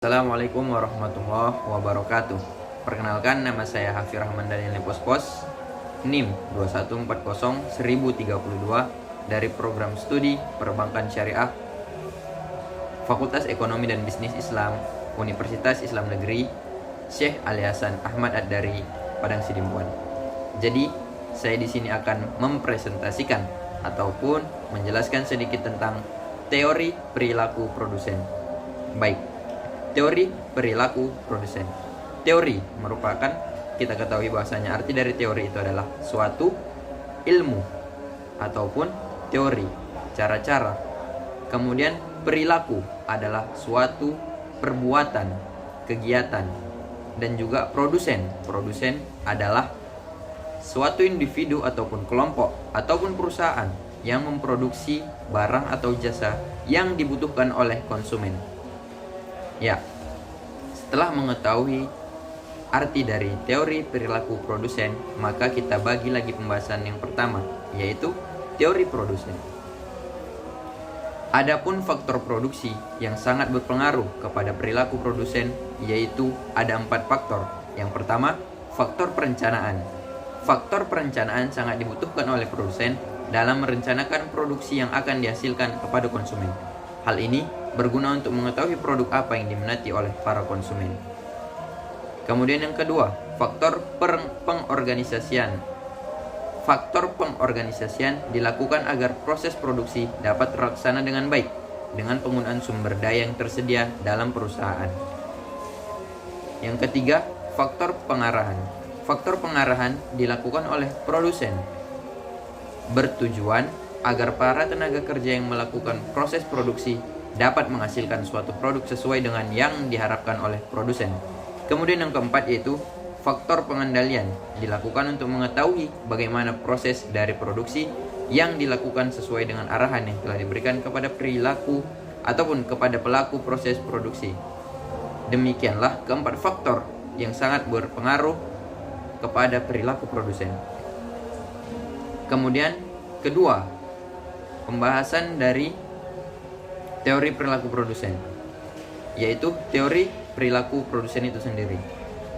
Assalamualaikum warahmatullahi wabarakatuh. Perkenalkan, nama saya Hafir Rahman dari Lepospos, NIM 2140-1032 dari program studi Perbankan Syariah Fakultas Ekonomi dan Bisnis Islam Universitas Islam Negeri Syekh Ali Hasan Ahmad Ad-Dari, Padang Sidimpuan. Jadi, saya di sini akan mempresentasikan ataupun menjelaskan sedikit tentang teori perilaku produsen. Baik. Teori perilaku produsen. Teori merupakan, kita ketahui bahwasanya arti dari teori itu adalah suatu ilmu ataupun teori, cara-cara. Kemudian perilaku adalah suatu perbuatan, kegiatan. Dan juga produsen. Produsen adalah suatu individu ataupun kelompok ataupun perusahaan yang memproduksi barang atau jasa yang dibutuhkan oleh konsumen. Ya, setelah mengetahui arti dari teori perilaku produsen, maka kita bagi lagi pembahasan yang pertama, yaitu teori produsen. Adapun faktor produksi yang sangat berpengaruh kepada perilaku produsen, yaitu ada 4 faktor. Yang pertama, faktor perencanaan. Faktor perencanaan sangat dibutuhkan oleh produsen dalam merencanakan produksi yang akan dihasilkan kepada konsumen. Hal ini berguna untuk mengetahui produk apa yang diminati oleh para konsumen. Kemudian yang kedua, faktor pengorganisasian. Faktor pengorganisasian dilakukan agar proses produksi dapat terlaksana dengan baik dengan penggunaan sumber daya yang tersedia dalam perusahaan. Yang ketiga, faktor pengarahan. Faktor pengarahan dilakukan oleh produsen bertujuan agar para tenaga kerja yang melakukan proses produksi dapat menghasilkan suatu produk sesuai dengan yang diharapkan oleh produsen. Kemudian yang keempat yaitu faktor pengendalian, dilakukan untuk mengetahui bagaimana proses dari produksi yang dilakukan sesuai dengan arahan yang telah diberikan kepada perilaku ataupun kepada pelaku proses produksi. Demikianlah keempat faktor yang sangat berpengaruh kepada perilaku produsen. Kemudian kedua, pembahasan dari teori perilaku produsen, yaitu teori perilaku produsen itu sendiri.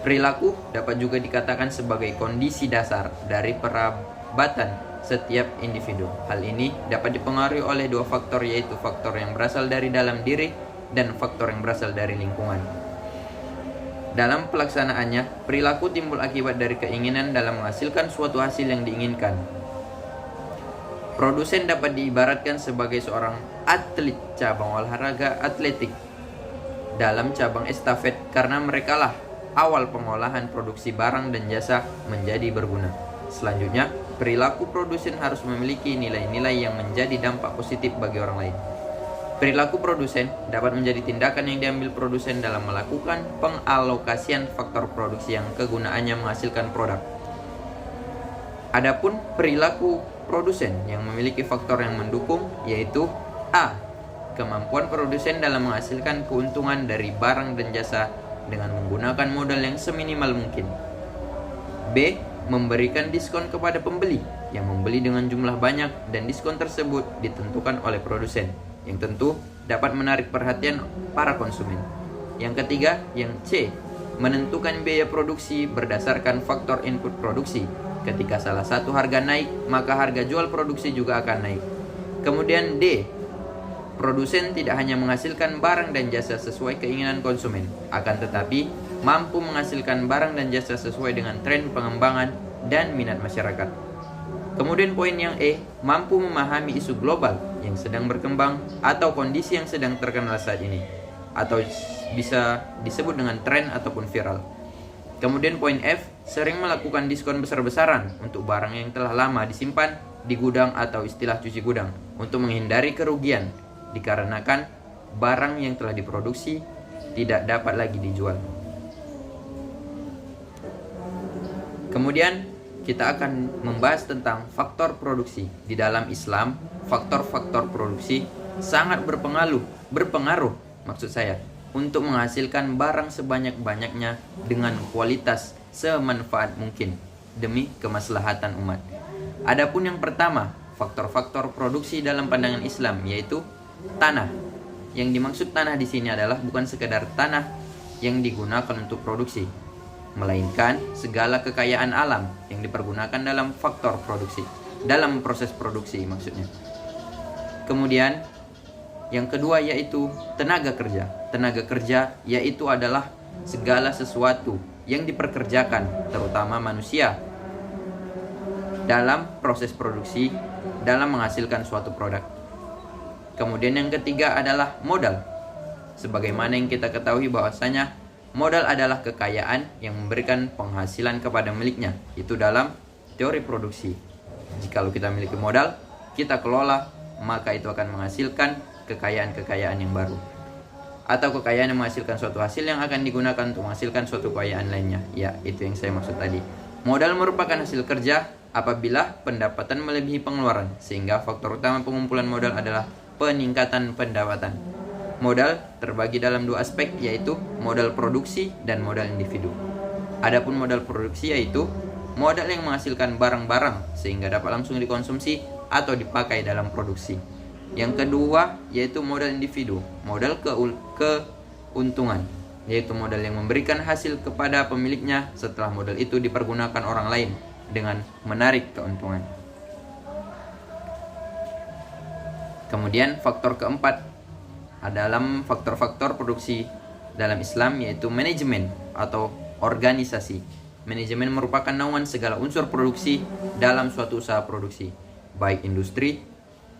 Perilaku dapat juga dikatakan sebagai kondisi dasar dari perabatan setiap individu. Hal ini dapat dipengaruhi oleh 2 faktor, yaitu faktor yang berasal dari dalam diri dan faktor yang berasal dari lingkungan. Dalam pelaksanaannya, perilaku timbul akibat dari keinginan dalam menghasilkan suatu hasil yang diinginkan. Produsen dapat diibaratkan sebagai seorang atlet cabang olahraga atletik dalam cabang estafet, karena merekalah awal pengolahan produksi barang dan jasa menjadi berguna. Selanjutnya, perilaku produsen harus memiliki nilai-nilai yang menjadi dampak positif bagi orang lain. Perilaku produsen dapat menjadi tindakan yang diambil produsen dalam melakukan pengalokasian faktor produksi yang kegunaannya menghasilkan produk. Adapun perilaku produsen yang memiliki faktor yang mendukung, yaitu A. Kemampuan produsen dalam menghasilkan keuntungan dari barang dan jasa dengan menggunakan modal yang seminimal mungkin. B. Memberikan diskon kepada pembeli yang membeli dengan jumlah banyak, dan diskon tersebut ditentukan oleh produsen, yang tentu dapat menarik perhatian para konsumen. Yang ketiga, yang C. Menentukan biaya produksi berdasarkan faktor input produksi. Ketika salah satu harga naik, maka harga jual produksi juga akan naik. Kemudian D. Produsen tidak hanya menghasilkan barang dan jasa sesuai keinginan konsumen, akan tetapi mampu menghasilkan barang dan jasa sesuai dengan tren pengembangan dan minat masyarakat. Kemudian poin yang E. Mampu memahami isu global yang sedang berkembang atau kondisi yang sedang terkenal saat ini, atau bisa disebut dengan tren ataupun viral. Kemudian poin F, sering melakukan diskon besar-besaran untuk barang yang telah lama disimpan di gudang atau istilah cuci gudang untuk menghindari kerugian dikarenakan barang yang telah diproduksi tidak dapat lagi dijual. Kemudian kita akan membahas tentang faktor produksi. Di dalam Islam, faktor-faktor produksi sangat berpengaruh untuk menghasilkan barang sebanyak-banyaknya dengan kualitas semanfaat mungkin demi kemaslahatan umat. Adapun yang pertama, faktor-faktor produksi dalam pandangan Islam, yaitu tanah. yang dimaksud tanah di sini adalah bukan sekedar tanah yang digunakan untuk produksi, melainkan segala kekayaan alam yang dipergunakan dalam faktor produksi, dalam proses produksi maksudnya. Kemudian yang kedua yaitu tenaga kerja. Tenaga kerja yaitu adalah segala sesuatu yang diperkerjakan, terutama manusia, dalam proses produksi, dalam menghasilkan suatu produk. Kemudian yang ketiga adalah modal. Sebagaimana yang kita ketahui bahwasanya modal adalah kekayaan yang memberikan penghasilan kepada miliknya, itu dalam teori produksi. Jikalau kita memiliki modal, kita kelola, maka itu akan menghasilkan kekayaan-kekayaan yang baru, atau kekayaan yang menghasilkan suatu hasil yang akan digunakan untuk menghasilkan suatu kekayaan lainnya. Ya, itu yang saya maksud tadi. Modal merupakan hasil kerja apabila pendapatan melebihi pengeluaran, sehingga faktor utama pengumpulan modal adalah peningkatan pendapatan. Modal terbagi dalam dua aspek, yaitu modal produksi dan modal individu. Adapun modal produksi yaitu modal yang menghasilkan barang-barang sehingga dapat langsung dikonsumsi atau dipakai dalam produksi. Yang kedua yaitu modal individu, modal keuntungan, yaitu modal yang memberikan hasil kepada pemiliknya setelah modal itu dipergunakan orang lain dengan menarik keuntungan. Kemudian faktor keempat dalam faktor-faktor produksi dalam Islam yaitu manajemen atau organisasi. Manajemen merupakan naungan segala unsur produksi dalam suatu usaha produksi, baik industri,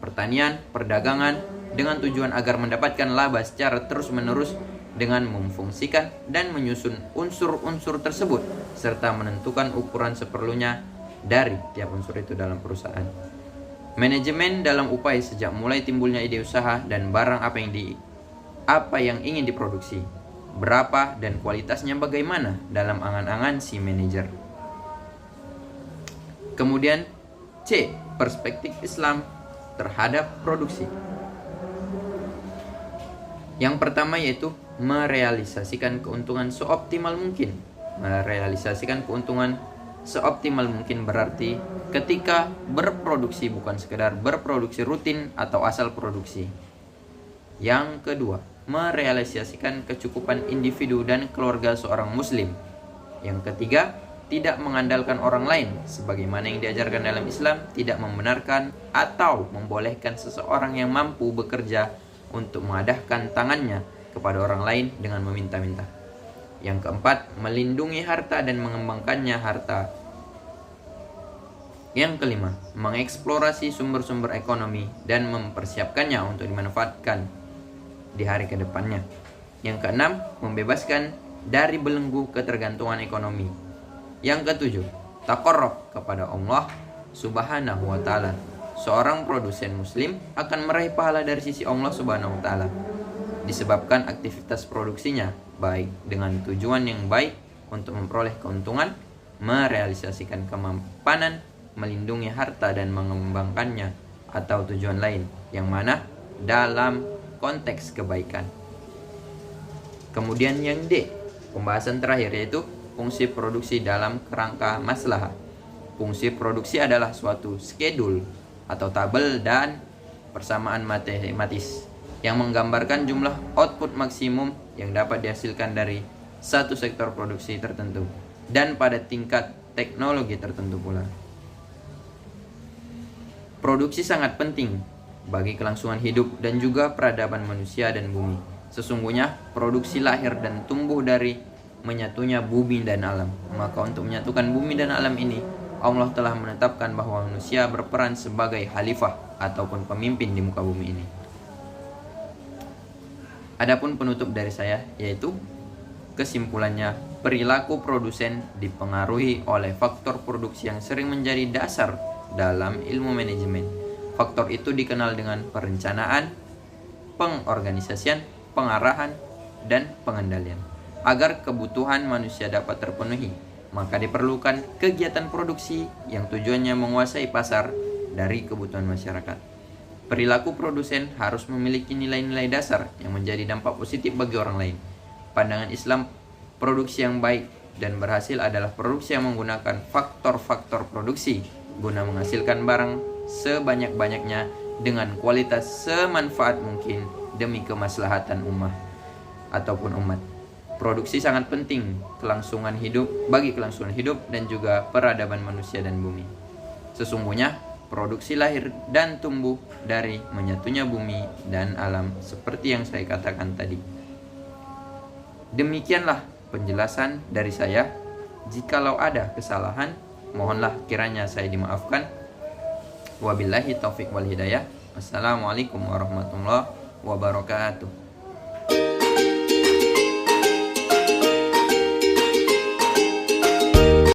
pertanian, perdagangan, dengan tujuan agar mendapatkan laba secara terus-menerus dengan memfungsikan dan menyusun unsur-unsur tersebut serta menentukan ukuran seperlunya dari tiap unsur itu dalam perusahaan. Manajemen dalam upaya sejak mulai timbulnya ide usaha dan barang apa yang ingin diproduksi, berapa dan kualitasnya bagaimana dalam angan-angan si manajer. Kemudian C, perspektif Islam terhadap produksi. Yang pertama yaitu merealisasikan keuntungan seoptimal mungkin. Merealisasikan keuntungan seoptimal mungkin berarti ketika berproduksi bukan sekedar berproduksi rutin atau asal produksi. Yang kedua, merealisasikan kecukupan individu dan keluarga seorang muslim. Yang ketiga, tidak mengandalkan orang lain sebagaimana yang diajarkan dalam Islam, tidak membenarkan atau membolehkan seseorang yang mampu bekerja untuk mengadahkan tangannya kepada orang lain dengan meminta-minta. Yang keempat, melindungi harta dan mengembangkannya harta. Yang kelima, mengeksplorasi sumber-sumber ekonomi dan mempersiapkannya untuk dimanfaatkan di hari kedepannya. Yang keenam, membebaskan dari belenggu ketergantungan ekonomi. Yang ketujuh, taqarrub kepada Allah Subhanahu wa ta'ala. Seorang produsen muslim akan meraih pahala dari sisi Allah Subhanahu wa ta'ala disebabkan aktivitas produksinya baik dengan tujuan yang baik untuk memperoleh keuntungan, merealisasikan kemampanan, melindungi harta dan mengembangkannya, atau tujuan lain yang mana dalam konteks kebaikan. Kemudian yang D, pembahasan terakhir yaitu fungsi produksi dalam kerangka maslahah. Fungsi produksi adalah suatu schedule atau tabel dan persamaan matematis yang menggambarkan jumlah output maksimum yang dapat dihasilkan dari satu sektor produksi tertentu dan pada tingkat teknologi tertentu pula. Produksi sangat penting bagi kelangsungan hidup dan juga peradaban manusia dan bumi. Sesungguhnya produksi lahir dan tumbuh dari menyatunya bumi dan alam. Maka untuk menyatukan bumi dan alam ini, Allah telah menetapkan bahwa manusia berperan sebagai khalifah ataupun pemimpin di muka bumi ini. Adapun penutup dari saya yaitu kesimpulannya, perilaku produsen dipengaruhi oleh faktor produksi yang sering menjadi dasar dalam ilmu manajemen. Faktor itu dikenal dengan perencanaan, pengorganisasian, pengarahan, dan pengendalian. Agar kebutuhan manusia dapat terpenuhi, maka diperlukan kegiatan produksi yang tujuannya menguasai pasar dari kebutuhan masyarakat. Perilaku produsen harus memiliki nilai-nilai dasar yang menjadi dampak positif bagi orang lain. Pandangan Islam, produksi yang baik dan berhasil adalah produksi yang menggunakan faktor-faktor produksi guna menghasilkan barang sebanyak-banyaknya dengan kualitas semanfaat mungkin demi kemaslahatan ummah ataupun umat. Produksi sangat penting bagi kelangsungan hidup dan juga peradaban manusia dan bumi. Sesungguhnya produksi lahir dan tumbuh dari menyatunya bumi dan alam seperti yang saya katakan tadi. Demikianlah penjelasan dari saya. Jikalau ada kesalahan, mohonlah kiranya saya dimaafkan. Wabillahi taufik wal hidayah. Wassalamualaikum warahmatullahi wabarakatuh.